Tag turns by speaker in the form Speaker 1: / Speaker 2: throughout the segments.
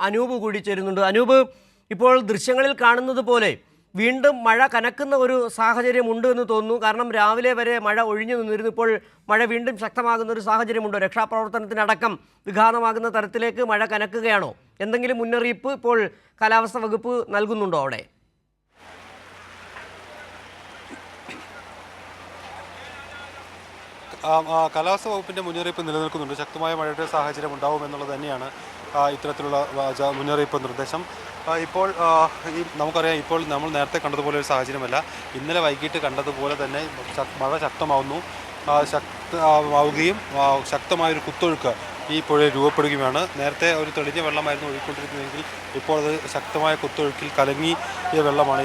Speaker 1: അനൂപ് കൂടി ചേരുന്നുണ്ട്. അനൂപ്, ഇപ്പോൾ ദൃശ്യങ്ങളിൽ കാണുന്നത് പോലെ വീണ്ടും മഴ കനക്കുന്ന ഒരു സാഹചര്യമുണ്ട് എന്ന് തോന്നുന്നു. കാരണം രാവിലെ വരെ മഴ ഒഴിഞ്ഞു നിന്നിരുന്നു. ഇപ്പോൾ മഴ വീണ്ടും ശക്തമാകുന്ന ഒരു സാഹചര്യമുണ്ടോ? രക്ഷാപ്രവർത്തനത്തിനടക്കം വിഘാതമാകുന്ന തരത്തിലേക്ക് മഴ കനക്കുകയാണോ? എന്തെങ്കിലും മുന്നറിയിപ്പ് ഇപ്പോൾ കാലാവസ്ഥാ വകുപ്പ് നൽകുന്നുണ്ടോ അവിടെ?
Speaker 2: കാലാവസ്ഥാ വകുപ്പിൻ്റെ മുന്നറിയിപ്പ് നിലനിൽക്കുന്നുണ്ട്. ശക്തമായ മഴയുടെ സാഹചര്യം ഉണ്ടാവുമെന്നുള്ളത് തന്നെയാണ് ഇത്തരത്തിലുള്ള മുന്നറിയിപ്പ് നിർദ്ദേശം. ഇപ്പോൾ നമുക്കറിയാം, ഇപ്പോൾ നമ്മൾ നേരത്തെ കണ്ടതുപോലെ ഒരു സാഹചര്യമല്ല. ഇന്നലെ വൈകിട്ട് കണ്ടതുപോലെ തന്നെ മഴ ശക്തമാവുന്നു. ശക്തമാവുകയും ശക്തമായൊരു കുത്തൊഴുക്ക് ഈ പുഴയിൽ രൂപപ്പെടുകയുമാണ്. നേരത്തെ ഒരു തെളിഞ്ഞ വെള്ളമായിരുന്നു ഒഴുകിക്കൊണ്ടിരുന്നതെങ്കിൽ ഇപ്പോൾ അത് ശക്തമായ കുത്തൊഴുക്കിൽ കലങ്ങിയ വെള്ളമാണ്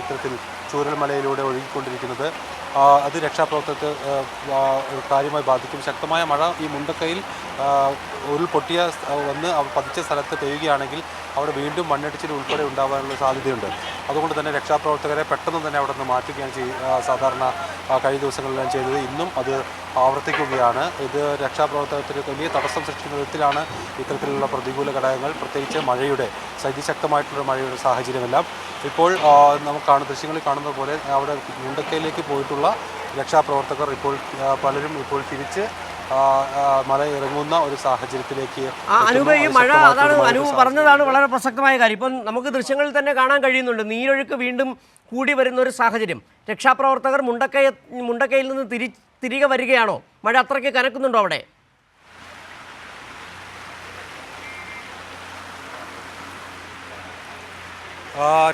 Speaker 2: ഇത്തരത്തിൽ ചൂരൽമലയിലൂടെ ഒഴുകിക്കൊണ്ടിരിക്കുന്നത്. അത് രക്ഷാപ്രവർത്തനത്തെ കാര്യമായി ബാധിക്കും. ശക്തമായ മഴ ഈ മുണ്ടക്കയിൽ ഉരുൾപൊട്ടിയ വന്ന് പതിച്ച സ്ഥലത്ത് പെയ്യുകയാണെങ്കിൽ അവിടെ വീണ്ടും മണ്ണിടിച്ചിൽ ഉൾപ്പെടെ ഉണ്ടാകാനുള്ള സാധ്യതയുണ്ട്. അതുകൊണ്ട് തന്നെ രക്ഷാപ്രവർത്തകരെ പെട്ടെന്ന് തന്നെ അവിടെ നിന്ന് മാറ്റുകയാണ് സാധാരണ കഴിഞ്ഞ ദിവസങ്ങളിലെല്ലാം ചെയ്തത്. ഇന്നും അത് ആവർത്തിക്കുകയാണ്. ഇത് രക്ഷാപ്രവർത്തനത്തിന് വലിയ തടസ്സം സൃഷ്ടിക്കുന്ന വിധത്തിലാണ് ഇത്തരത്തിലുള്ള പ്രതികൂല ഘടകങ്ങൾ, പ്രത്യേകിച്ച് മഴയുടെ ശക്തമായിട്ടുള്ള മഴയുടെ സാഹചര്യമെല്ലാം. ഇപ്പോൾ നമുക്ക് ദൃശ്യങ്ങളിൽ കാണുന്നത് പോലെ അവിടെ മുണ്ടക്കയിലേക്ക് പോയിട്ടുള്ള രക്ഷാപ്രവർത്തകർ ഇപ്പോൾ പലരും ഇപ്പോൾ തിരിച്ച് മല ഇറങ്ങുന്ന ഒരു സാഹചര്യത്തിലേക്ക്.
Speaker 1: അനൂപ്, ഈ മഴ, അതാണ് അനൂപ് പറഞ്ഞതാണ് വളരെ പ്രസക്തമായ കാര്യം. ഇപ്പം നമുക്ക് ദൃശ്യങ്ങളിൽ തന്നെ കാണാൻ കഴിയുന്നുണ്ട്, നീരൊഴുക്ക് വീണ്ടും കൂടി വരുന്ന ഒരു സാഹചര്യം. രക്ഷാപ്രവർത്തകർ മുണ്ടക്കയിൽ നിന്ന് തിരികെ വരികയാണോ? മഴ അത്രയ്ക്ക് കനക്കുന്നുണ്ടോ അവിടെ?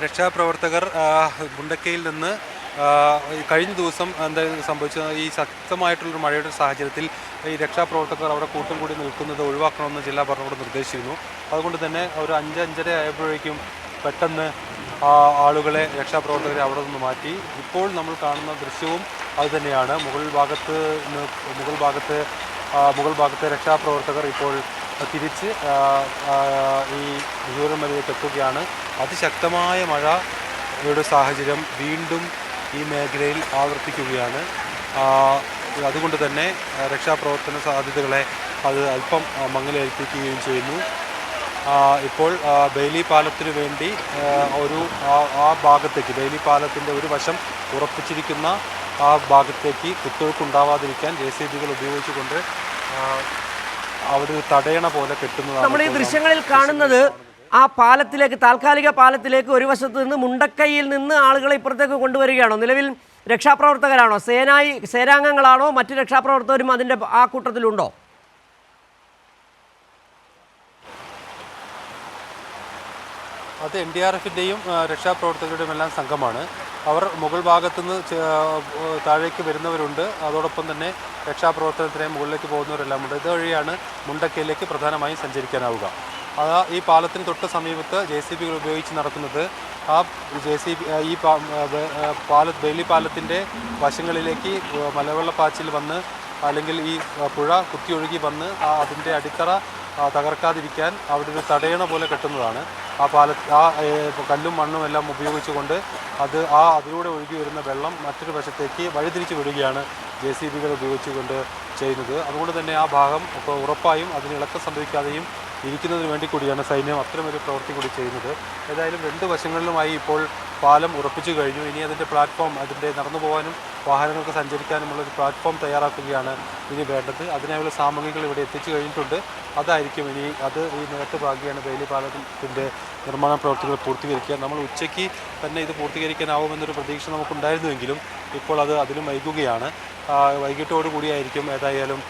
Speaker 2: രക്ഷാപ്രവർത്തകർ മുണ്ടക്കയിൽ നിന്ന് കഴിഞ്ഞ ദിവസം എന്തായാലും സംഭവിച്ചത്, ഈ ശക്തമായിട്ടുള്ളൊരു മഴയുടെ സാഹചര്യത്തിൽ ഈ രക്ഷാപ്രവർത്തകർ അവിടെ കൂട്ടം കൂടി നിൽക്കുന്നത് ഒഴിവാക്കണമെന്ന് ജില്ലാ ഭരണകൂടം നിർദ്ദേശിച്ചിരുന്നു. അതുകൊണ്ട് തന്നെ ഒരു 5-5:30 ആയപ്പോഴേക്കും പെട്ടെന്ന് ആളുകളെ, രക്ഷാപ്രവർത്തകരെ അവിടെ നിന്ന് മാറ്റി. ഇപ്പോൾ നമ്മൾ കാണുന്ന ദൃശ്യവും അതുതന്നെയാണ്. മുകൾ ഭാഗത്ത് രക്ഷാപ്രവർത്തകർ ഇപ്പോൾ തിരിച്ച് ഈ ചൂരൽമലയിലേക്ക് എത്തുകയാണ്. അതിശക്തമായ മഴയുടെ സാഹചര്യം വീണ്ടും ഈ മേഖലയിൽ ആവർത്തിക്കുകയാണ്. അതുകൊണ്ട് തന്നെ രക്ഷാപ്രവർത്തന സാധ്യതകളെ അത് അല്പം മങ്ങലേൽപ്പിക്കുകയും ചെയ്യുന്നു. ഇപ്പോൾ ബെയിലി പാലത്തിനു വേണ്ടി ആ ഭാഗത്തേക്ക്, ബെയിലി പാലത്തിൻ്റെ ഒരു വശം ഉറപ്പിച്ചിരിക്കുന്ന ആ ഭാഗത്തേക്ക് കുത്തൊഴുക്കുണ്ടാവാതിരിക്കാൻ JCB ഉപയോഗിച്ചുകൊണ്ട് അവിടെ ഒരു തടയണ പോലെ കെട്ടുന്നതാണ്
Speaker 1: നമ്മൾ ഈ ദൃശ്യങ്ങളിൽ കാണുന്നത്. ആ പാലത്തിലേക്ക്, താൽക്കാലിക പാലത്തിലേക്ക് ഒരു വശത്ത് നിന്ന് മുണ്ടക്കൈയിൽ നിന്ന് ആളുകളെ ഇപ്പുറത്തേക്ക് കൊണ്ടുവരികയാണോ? നിലവിൽ രക്ഷാപ്രവർത്തകരാണോ, സേനാംഗങ്ങളാണോ, മറ്റു രക്ഷാപ്രവർത്തകരും അതിൻ്റെ ആ കൂട്ടത്തിലുണ്ടോ?
Speaker 2: അത് NDRFൻ്റെയും രക്ഷാപ്രവർത്തകരുടെയും എല്ലാം സംഘമാണ്. അവർ മുകൾ ഭാഗത്തുനിന്ന് താഴേക്ക് വരുന്നവരുണ്ട്. അതോടൊപ്പം തന്നെ രക്ഷാപ്രവർത്തനത്തിന് മുകളിലേക്ക് പോകുന്നവരെല്ലാം ഉണ്ട്. ഇതുവഴിയാണ് മുണ്ടക്കയിലേക്ക് പ്രധാനമായും സഞ്ചരിക്കാനാവുക. ഈ പാലത്തിന് തൊട്ട് സമീപത്ത് JCB ഉപയോഗിച്ച് നടക്കുന്നത്. ആ JCB ഈ ബെയിലി പാലത്തിൻ്റെ വശങ്ങളിലേക്ക് മലവെള്ളപ്പാച്ചിൽ വന്ന്, അല്ലെങ്കിൽ ഈ പുഴ കുത്തിയൊഴുകി വന്ന് അതിൻ്റെ അടിത്തറ തകർക്കാതിരിക്കാൻ അവിടെ ഒരു തടയണ പോലെ കെട്ടുന്നതാണ്. കല്ലും മണ്ണും എല്ലാം ഉപയോഗിച്ചുകൊണ്ട് അതിലൂടെ ഒഴുകി വരുന്ന വെള്ളം മറ്റൊരു വശത്തേക്ക് വഴിതിരിച്ചു വിടുകയാണ് JCB ഉപയോഗിച്ചുകൊണ്ട് ചെയ്യുന്നത്. അതുകൊണ്ട് തന്നെ ആ ഭാഗം ഉറപ്പായും അതിന് ഇളക്കം സംഭവിക്കാതെയും ഇരിക്കുന്നതിന് വേണ്ടി കൂടിയാണ് സൈന്യം അത്തരമൊരു പ്രവൃത്തി കൂടി ചെയ്യുന്നത്. ഏതായാലും 2 വശങ്ങളിലുമായി ഇപ്പോൾ പാലം ഉറപ്പിച്ചു കഴിഞ്ഞു. ഇനി അതിൻ്റെ പ്ലാറ്റ്ഫോം, അതിൻ്റെ നടന്നു പോകാനും വാഹനങ്ങൾക്ക് സഞ്ചരിക്കാനുമുള്ളൊരു പ്ലാറ്റ്ഫോം തയ്യാറാക്കുകയാണ് ഇനി വേണ്ടത്. അതിനായുള്ള സാമഗ്രികൾ ഇവിടെ എത്തിച്ചു കഴിഞ്ഞിട്ടുണ്ട്. അതായിരിക്കും ഇനി ഈ നേരത്തെ ഭാഗിയാണ് ബെയിലി പാലത്തിൻ്റെ നിർമ്മാണ പ്രവർത്തികൾ പൂർത്തീകരിക്കുക. നമ്മൾ ഉച്ചയ്ക്ക് തന്നെ ഇത് പൂർത്തീകരിക്കാനാവുമെന്നൊരു പ്രതീക്ഷ നമുക്കുണ്ടായിരുന്നുവെങ്കിലും ഇപ്പോൾ അതിലും വൈകുകയാണ്. വൈകിട്ടോടുകൂടിയായിരിക്കും ഏതായാലും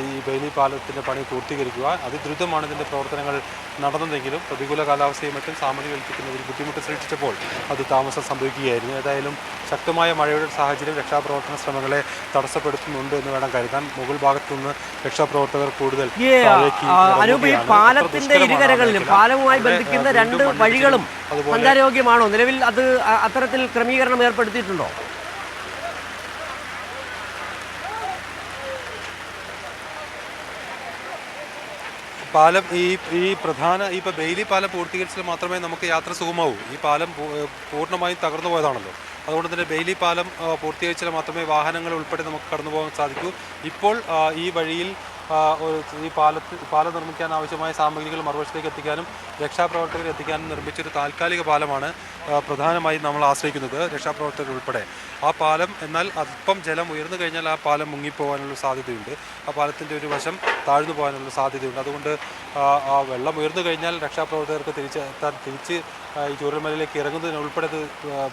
Speaker 2: ഈ ബെയിലി പാലത്തിൻ്റെ പണി പൂർത്തീകരിക്കുക. അതിദ്രുതമാണ് ഇതിൻ്റെ പ്രവർത്തനങ്ങൾ നടന്നതെങ്കിലും പ്രതികൂല കാലാവസ്ഥയും മറ്റും സാമഗ്രി ഏൽപ്പിക്കുന്നതിൽ ബുദ്ധിമുട്ട് സൃഷ്ടിച്ചപ്പോൾ അത് താമസം സംഭവിക്കുകയായിരുന്നു. ഏതായാലും ശക്തമായ മഴയുടെ സാഹചര്യം രക്ഷാപ്രവർത്തന ശ്രമങ്ങളെ തടസ്സപ്പെടുത്തുന്നുണ്ട് എന്ന് വേണം കരുതാൻ. മുകൾ ഭാഗത്തുനിന്ന് രക്ഷാപ്രവർത്തകർ കൂടുതൽ
Speaker 1: പാലത്തിന്റെ ഇരുകരകളിലും പാലവുമായി ബന്ധിക്കുന്ന 2 വഴികളും സഞ്ചാരയോഗ്യമാണോ? നിലവിൽ അത് അത്തരത്തിൽ ക്രമീകരണം ഏർപ്പെടുത്തിയിട്ടുണ്ടോ?
Speaker 2: പാലം ഇപ്പോൾ ബെയിലി പാലം പൂർത്തീകരിച്ചാൽ മാത്രമേ നമുക്ക് യാത്ര സുഗമാവൂ. ഈ പാലം പൂർണ്ണമായും തകർന്നു പോയതാണല്ലോ. അതുകൊണ്ട് തന്നെ ബെയിലി പാലം പൂർത്തീകരിച്ചാൽ മാത്രമേ വാഹനങ്ങൾ ഉൾപ്പെടെ നമുക്ക് കടന്നു പോകാൻ സാധിക്കൂ. ഇപ്പോൾ ഈ വഴിയിൽ ഈ പാലം നിർമ്മിക്കാൻ ആവശ്യമായ സാമഗ്രികൾ മറുവശത്തേക്ക് എത്തിക്കാനും രക്ഷാപ്രവർത്തകരെ എത്തിക്കാനും നിർമ്മിച്ചൊരു താൽക്കാലിക പാലമാണ് പ്രധാനമായും നമ്മൾ ആശ്രയിക്കുന്നത്, രക്ഷാപ്രവർത്തകർ ഉൾപ്പെടെ. ആ പാലം എന്നാൽ അല്പം ജലം ഉയർന്നു കഴിഞ്ഞാൽ ആ പാലം മുങ്ങിപ്പോകാനുള്ള സാധ്യതയുണ്ട്. ആ പാലത്തിൻ്റെ ഒരു വശം താഴ്ന്നു പോകാനുള്ള സാധ്യതയുണ്ട്. അതുകൊണ്ട് ആ വെള്ളം ഉയർന്നു കഴിഞ്ഞാൽ രക്ഷാപ്രവർത്തകർക്ക് തിരിച്ച് ഈ ചൂരൽമലയിലേക്ക് ഇറങ്ങുന്നതിനുൾപ്പെടെ അത്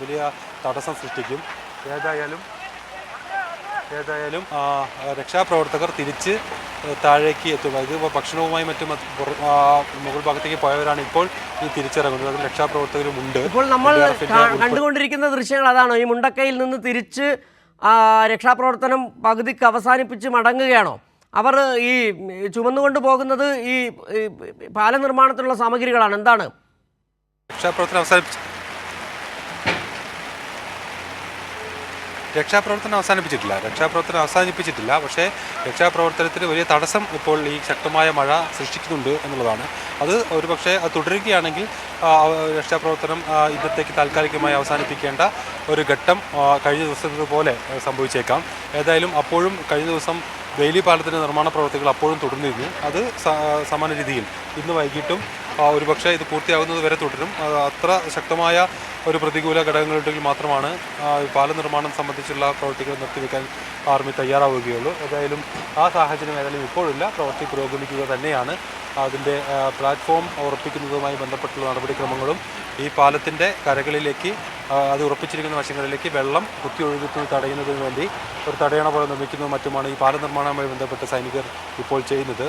Speaker 2: വലിയ തടസ്സം സൃഷ്ടിക്കും. ഏതായാലും രക്ഷാപ്രവർത്തകർ തിരിച്ച് താഴേക്ക് എത്തുക. ഇത് ഭക്ഷണവുമായി മറ്റും മുകൾ ഭാഗത്തേക്ക് പോയവരാണ് ഇപ്പോൾ ഈ തിരിച്ചിറങ്ങുന്നത്. അതിൽ രക്ഷാപ്രവർത്തകരുമുണ്ട്.
Speaker 1: ഇപ്പോൾ നമ്മൾ കണ്ടുകൊണ്ടിരിക്കുന്ന ദൃശ്യങ്ങൾ അതാണോ? ഈ മുണ്ടക്കയിൽ നിന്ന് തിരിച്ച് രക്ഷാപ്രവർത്തനം പകുതിക്ക് അവസാനിപ്പിച്ച് മടങ്ങുകയാണോ? അവർ ഈ ചുമന്നുകൊണ്ട് പോകുന്നത് ഈ പാല നിർമ്മാണത്തിനുള്ള സാമഗ്രികളാണ്. എന്താണ്
Speaker 2: രക്ഷാപ്രവർത്തനം അവസാനിപ്പിച്ചിട്ടില്ല. പക്ഷേ രക്ഷാപ്രവർത്തനത്തിന് വലിയ തടസ്സം ഇപ്പോൾ ഈ ശക്തമായ മഴ സൃഷ്ടിക്കുന്നുണ്ട് എന്നുള്ളതാണ്. അത് ഒരുപക്ഷെ തുടരുകയാണെങ്കിൽ രക്ഷാപ്രവർത്തനം ഇന്നത്തേക്ക് താൽക്കാലികമായി അവസാനിപ്പിക്കേണ്ട ഒരു ഘട്ടം കഴിഞ്ഞ ദിവസത്തേതുപോലെ സംഭവിച്ചേക്കാം. ഏതായാലും അപ്പോഴും കഴിഞ്ഞ ദിവസം ബെയിലി പാലത്തിൻ്റെ നിർമ്മാണ പ്രവർത്തികൾ അപ്പോഴും തുടർന്നിരുന്നു. അത് സമാന രീതിയിൽ ഇന്ന് വൈകിട്ടും ഒരുപക്ഷെ ഇത് പൂർത്തിയാകുന്നത് വരെ തുടരും. അത്ര ശക്തമായ ഒരു പ്രതികൂല ഘടകങ്ങളുണ്ടെങ്കിൽ മാത്രമാണ് പാല നിർമ്മാണം സംബന്ധിച്ചുള്ള പ്രവൃത്തികൾ നിർത്തിവെക്കാൻ ആർമി തയ്യാറാവുകയുള്ളൂ. ഏതായാലും ആ സാഹചര്യം ഏതായാലും ഇപ്പോഴില്ല. പ്രവൃത്തി പുരോഗമിക്കുക തന്നെയാണ്. അതിൻ്റെ പ്ലാറ്റ്ഫോം ഉറപ്പിക്കുന്നതുമായി ബന്ധപ്പെട്ടുള്ള നടപടിക്രമങ്ങളും ഈ പാലത്തിൻ്റെ കരകളിലേക്ക് അത് ഉറപ്പിച്ചിരിക്കുന്ന വശങ്ങളിലേക്ക് വെള്ളം കുത്തിയൊഴുകുന്നത് തടയുന്നതിന് വേണ്ടി ഒരു തടയണ പോലെ നിർമ്മിക്കുന്നതും മറ്റുമാണ് ഈ പാല നിർമ്മാണവുമായി ബന്ധപ്പെട്ട് സൈനികർ ഇപ്പോൾ ചെയ്യുന്നത്.